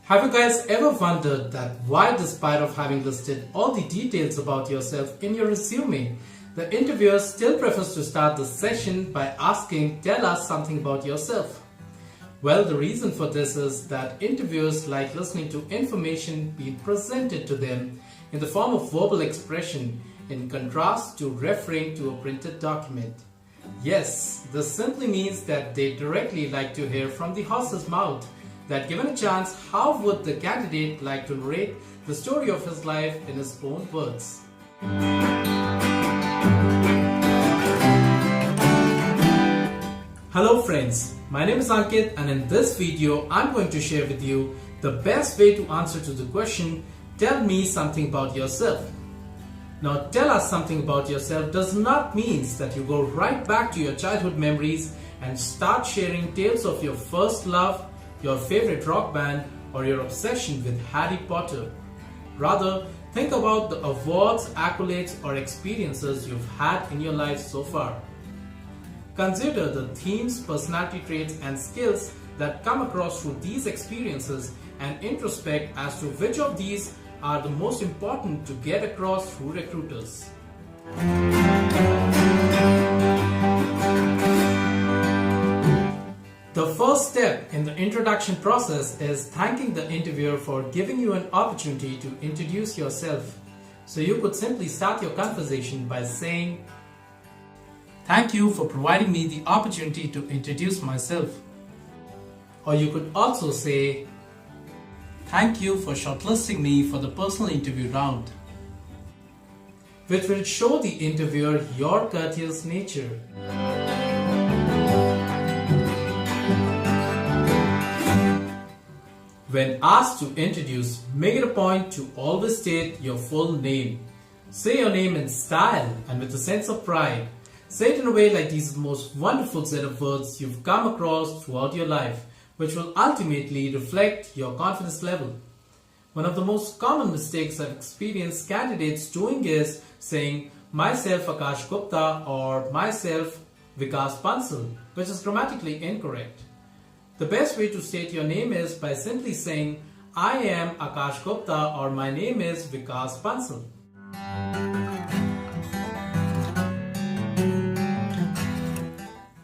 Have you guys ever wondered that why, despite of having listed all the details about yourself in your resume, the interviewer still prefers to start the session by asking, "Tell us something about yourself"? Well, the reason for this is that interviewers like listening to information being presented to them in the form of verbal expression in contrast to referring to a printed document. Yes, this simply means that they directly like to hear from the horse's mouth that given a chance, how would the candidate like to narrate the story of his life in his own words? Hello friends, my name is Ankit, and in this video I'm going to share with you the best way to answer to the question, "Tell me something about yourself." Now, tell us something about yourself does not mean that you go right back to your childhood memories and start sharing tales of your first love, your favorite rock band, or your obsession with Harry Potter. Rather, think about the awards, accolades, or experiences you've had in your life so far. Consider the themes, personality traits, and skills that come across through these experiences and introspect as to which of these are the most important to get across through recruiters. The first step in the introduction process is thanking the interviewer for giving you an opportunity to introduce yourself. So you could simply start your conversation by saying, "Thank you for providing me the opportunity to introduce myself." Or you could also say, "Thank you for shortlisting me for the personal interview round," which will show the interviewer your courteous nature. When asked to introduce, make it a point to always state your full name. Say your name in style and with a sense of pride. Say it in a way like these are the most wonderful set of words you've come across throughout your life, which will ultimately reflect your confidence level. One of the most common mistakes I've experienced candidates doing is saying, "Myself Akash Gupta" or "Myself Vikas Bansal," which is grammatically incorrect. The best way to state your name is by simply saying, "I am Akash Gupta" or "My name is Vikas Bansal."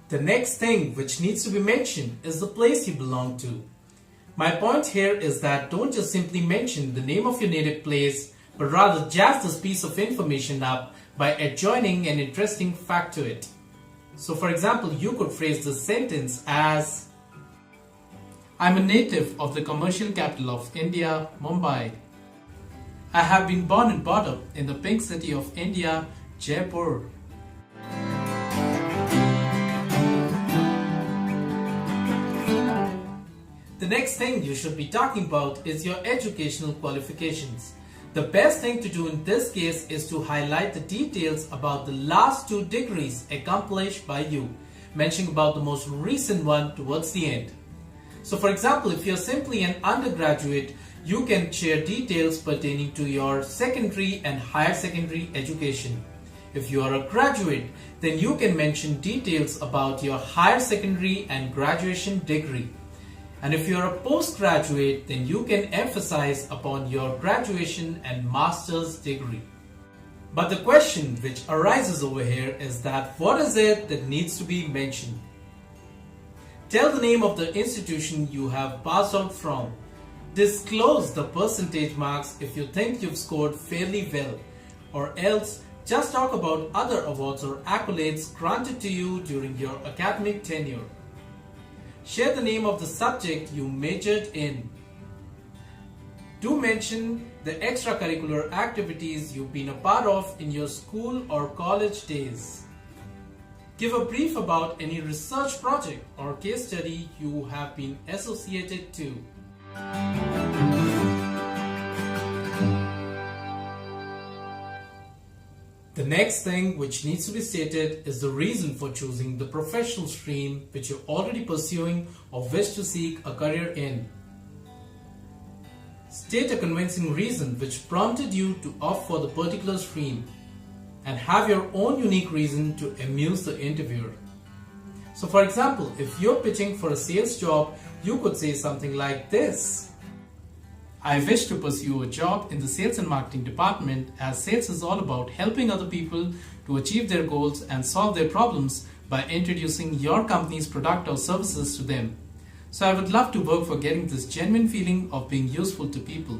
The next thing which needs to be mentioned is the place you belong to. My point here is that don't just simply mention the name of your native place, but rather jazz this piece of information up by adjoining an interesting fact to it. So for example, you could phrase this sentence as, "I'm a native of the commercial capital of India, Mumbai. I have been born and brought up in the pink city of India, Jaipur." The next thing you should be talking about is your educational qualifications. The best thing to do in this case is to highlight the details about the last 2 degrees accomplished by you, mentioning about the most recent one towards the end. So for example, if you're simply an undergraduate, you can share details pertaining to your secondary and higher secondary education. If you are a graduate, then you can mention details about your higher secondary and graduation degree. And if you're a postgraduate, then you can emphasize upon your graduation and master's degree. But the question which arises over here is that what is it that needs to be mentioned? Tell the name of the institution you have passed out from. Disclose the percentage marks if you think you've scored fairly well, or else just talk about other awards or accolades granted to you during your academic tenure. Share the name of the subject you majored in. Do mention the extracurricular activities you've been a part of in your school or college days. Give a brief about any research project or case study you have been associated to. The next thing which needs to be stated is the reason for choosing the professional stream which you're already pursuing or wish to seek a career in. State a convincing reason which prompted you to opt for the particular stream, and have your own unique reason to amuse the interviewer. So for example, if you're pitching for a sales job, you could say something like this. I wish to pursue a job in the sales and marketing department, as sales is all about helping other people to achieve their goals and solve their problems by introducing your company's product or services to them. So I would love to work for getting this genuine feeling of being useful to people.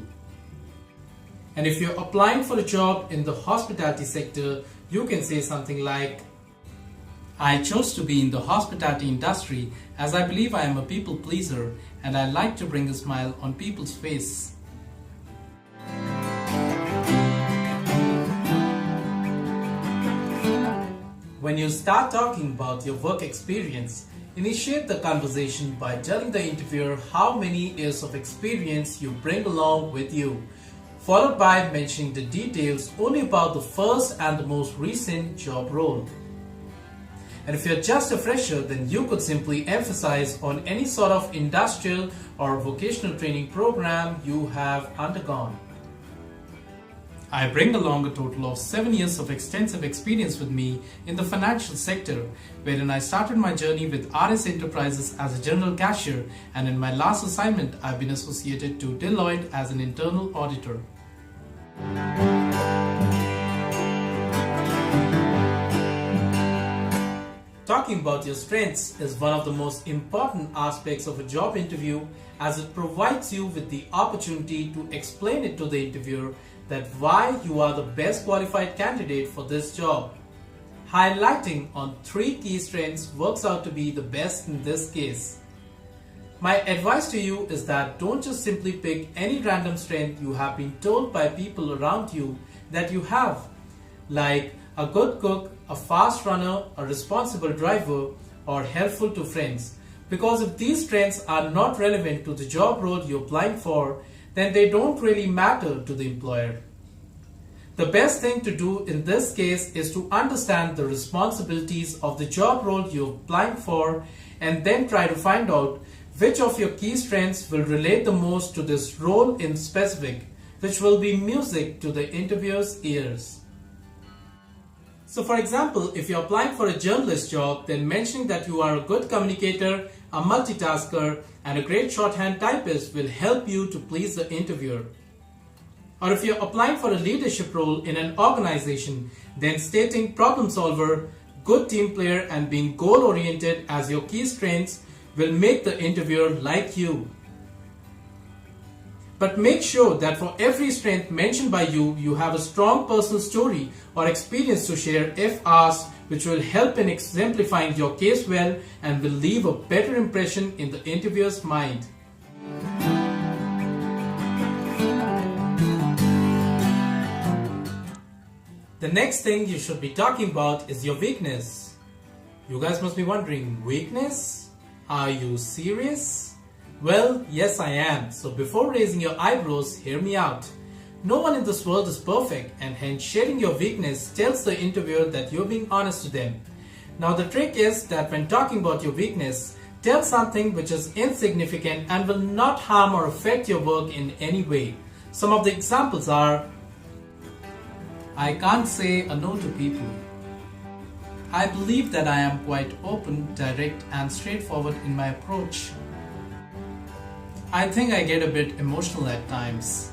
And if you're applying for a job in the hospitality sector, you can say something like, I chose to be in the hospitality industry as I believe I am a people pleaser and I like to bring a smile on people's face. When you start talking about your work experience, initiate the conversation by telling the interviewer how many years of experience you bring along with you, followed by mentioning the details only about the first and the most recent job role. And if you're just a fresher, then you could simply emphasize on any sort of industrial or vocational training program you have undergone. I bring along a total of 7 years of extensive experience with me in the financial sector, wherein I started my journey with RS Enterprises as a general cashier, and in my last assignment I've been associated to Deloitte as an internal auditor. Talking about your strengths is one of the most important aspects of a job interview, as it provides you with the opportunity to explain it to the interviewer that why you are the best qualified candidate for this job. Highlighting on 3 key strengths works out to be the best in this case. My advice to you is that don't just simply pick any random strength you have been told by people around you that you have, like a good cook, a fast runner, a responsible driver, or helpful to friends. Because if these strengths are not relevant to the job role you're applying for, then they don't really matter to the employer. The best thing to do in this case is to understand the responsibilities of the job role you're applying for, and then try to find out which of your key strengths will relate the most to this role in specific, which will be music to the interviewer's ears. So for example, if you're applying for a journalist job, then mentioning that you are a good communicator, a multitasker, and a great shorthand typist will help you to please the interviewer. Or if you're applying for a leadership role in an organization, then stating problem solver, good team player, and being goal-oriented as your key strengths will make the interviewer like you. But make sure that for every strength mentioned by you, you have a strong personal story or experience to share if asked, which will help in exemplifying your case well and will leave a better impression in the interviewer's mind. The next thing you should be talking about is your weakness. You guys must be wondering, weakness? Are you serious? Well, yes I am. So before raising your eyebrows, hear me out. No one in this world is perfect, and hence sharing your weakness tells the interviewer that you're being honest to them. Now the trick is that when talking about your weakness, tell something which is insignificant and will not harm or affect your work in any way. Some of the examples are, I can't say a no to people. I believe that I am quite open, direct, and straightforward in my approach. I think I get a bit emotional at times.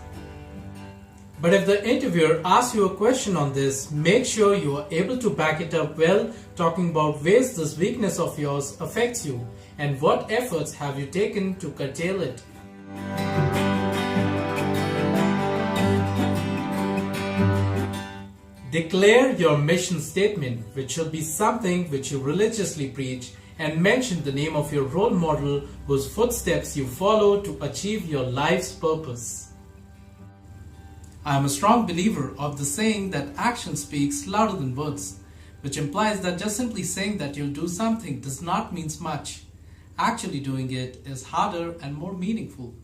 But if the interviewer asks you a question on this, make sure you are able to back it up well, talking about ways this weakness of yours affects you and what efforts have you taken to curtail it. Declare your mission statement, which should be something which you religiously preach, and mention the name of your role model whose footsteps you follow to achieve your life's purpose. I am a strong believer of the saying that action speaks louder than words, which implies that just simply saying that you'll do something does not mean much. Actually doing it is harder and more meaningful.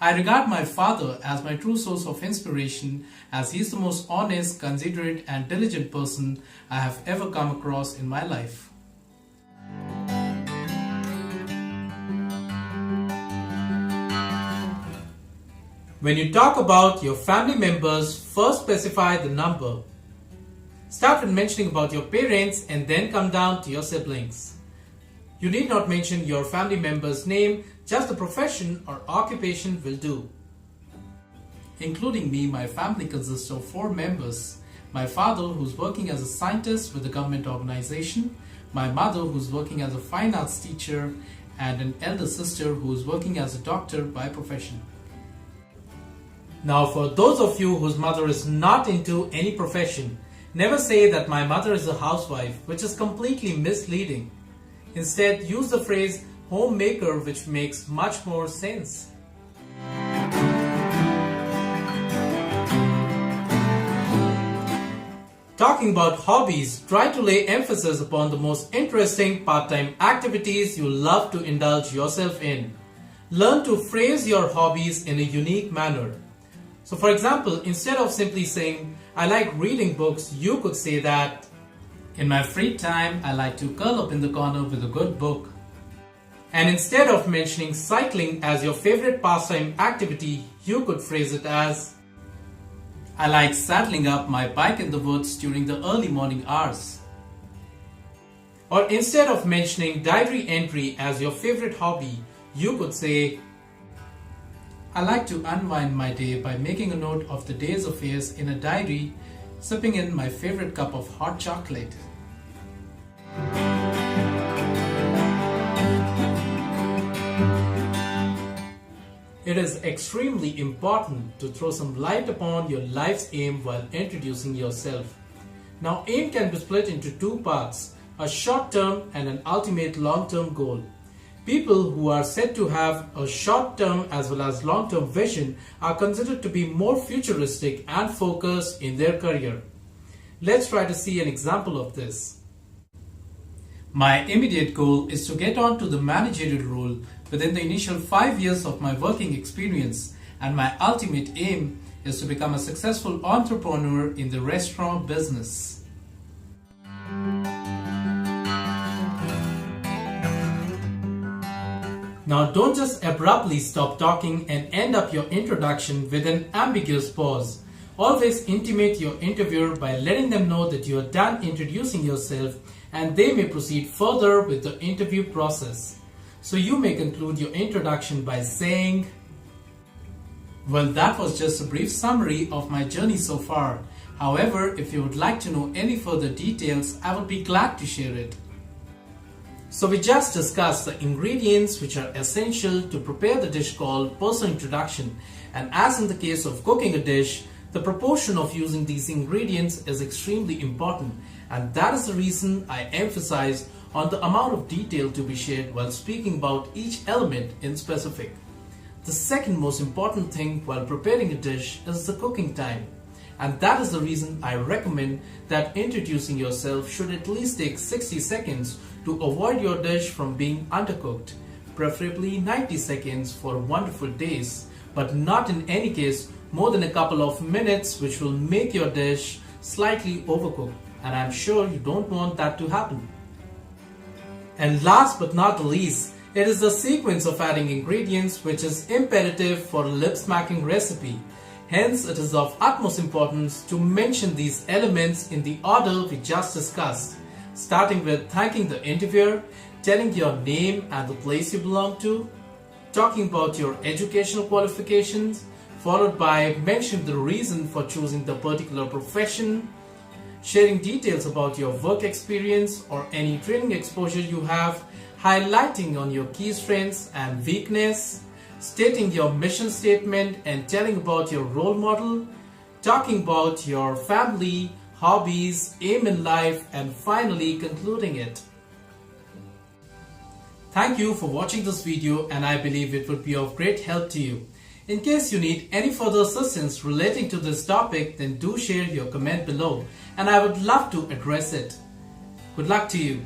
I regard my father as my true source of inspiration, as he is the most honest, considerate, and diligent person I have ever come across in my life. When you talk about your family members, first specify the number. Start with mentioning about your parents and then come down to your siblings. You need not mention your family member's name, just the profession or occupation will do. Including me, my family consists of 4 members. My father, who's working as a scientist with a government organization, my mother, who's working as a fine arts teacher, and an elder sister who's working as a doctor by profession. Now, for those of you whose mother is not into any profession, never say that my mother is a housewife, which is completely misleading. Instead, use the phrase homemaker, which makes much more sense. Talking about hobbies, try to lay emphasis upon the most interesting part-time activities you love to indulge yourself in. Learn to phrase your hobbies in a unique manner. So for example, instead of simply saying, I like reading books, you could say that, in my free time, I like to curl up in the corner with a good book. And instead of mentioning cycling as your favorite pastime activity, you could phrase it as, I like saddling up my bike in the woods during the early morning hours. Or instead of mentioning diary entry as your favorite hobby, you could say, I like to unwind my day by making a note of the day's affairs in a diary, sipping in my favorite cup of hot chocolate. It is extremely important to throw some light upon your life's aim while introducing yourself. Now, aim can be split into 2 parts, a short-term and an ultimate long-term goal. People who are said to have a short-term as well as long-term vision are considered to be more futuristic and focused in their career. Let's try to see an example of this. My immediate goal is to get on to the managerial role within the initial 5 years of my working experience, and my ultimate aim is to become a successful entrepreneur in the restaurant business. Now don't just abruptly stop talking and end up your introduction with an ambiguous pause. Always intimate your interviewer by letting them know that you are done introducing yourself, and they may proceed further with the interview process. So you may conclude your introduction by saying, well, that was just a brief summary of my journey so far. However, if you would like to know any further details, I would be glad to share it. So we just discussed the ingredients which are essential to prepare the dish called personal introduction, and as in the case of cooking a dish, the proportion of using these ingredients is extremely important, and that is the reason I emphasize on the amount of detail to be shared while speaking about each element in specific. The second most important thing while preparing a dish is the cooking time, and that is the reason I recommend that introducing yourself should at least take 60 seconds to avoid your dish from being undercooked, preferably 90 seconds for wonderful taste, but not in any case more than a couple of minutes, which will make your dish slightly overcooked, and I'm sure you don't want that to happen. And last but not the least, it is the sequence of adding ingredients which is imperative for a lip-smacking recipe. Hence, it is of utmost importance to mention these elements in the order we just discussed, starting with thanking the interviewer, telling your name and the place you belong to, talking about your educational qualifications, followed by mentioning the reason for choosing the particular profession, sharing details about your work experience or any training exposure you have, highlighting on your key strengths and weakness, stating your mission statement and telling about your role model, talking about your family, hobbies, aim in life, and finally concluding it. Thank you for watching this video, and I believe it would be of great help to you. In case you need any further assistance relating to this topic, then do share your comment below and I would love to address it. Good luck to you.